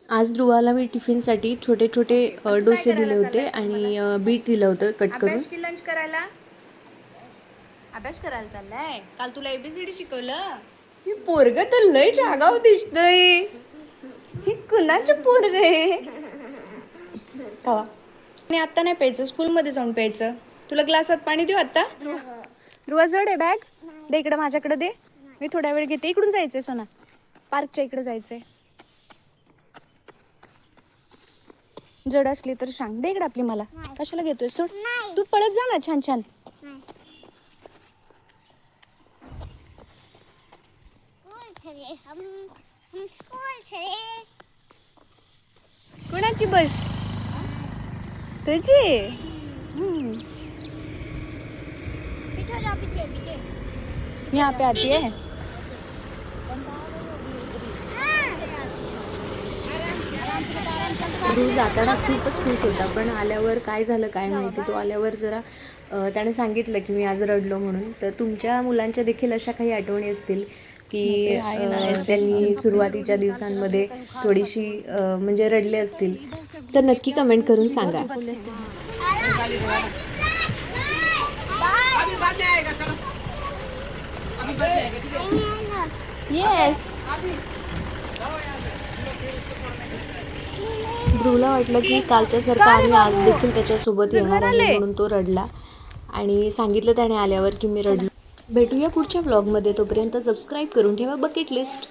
आज ध्रुवाला मी टिफिनसाठी छोटे छोटे डोसे दिले होते आणि बीट दिलं होतं कट करून. अभ्यास की लंच करायला? अभ्यास करायला चाललाय? काल तुला एबीसीडी शिकवलं? हे पोरग तर लय जागाव दिसतय. हे कुणाचं पोरग आहे? आणि आता नाही प्यायचं, स्कूलमध्ये जाऊन प्यायचं. तुला ग्लासात पाणी देऊ आता? ध्रुवा जड आहे बॅग? दे इकडे, माझ्याकडे दे. मी थोड्या वेळ घेते. इकडून जायचंय सोना, पार्कच्या इकडे जायचंय. जड असली तर सांग, दे इकडे आपली मला. कशाला घेतोय? सोड, तू पळत जा ना छान छान. कोणाची बस? तुझी? यहाँ पे आती है. ध्रुव जाताना खूपच खुश होता, पण आल्यावर काय झालं काय माहिती. तो आल्यावर जरा त्याने सांगितलं की मी आज रडलो म्हणून. तर तुमच्या मुलांच्या देखील अशा काही आठवणी असतील की त्यांनी सुरुवातीच्या दिवसांमध्ये थोडीशी म्हणजे रडले असतील, तर नक्की कमेंट करून सांगा. येस. ध्रुवला वाटलं की कालच्यासारखं आम्ही आज देखील त्याच्यासोबत येणार आहे, म्हणून तो रडला आणि सांगितलं त्याने आल्यावर की मी रडलो. भेटूया पुढच्या व्लॉगमध्ये. तोपर्यंत सबस्क्राईब करून ठेवा बकेट लिस्ट.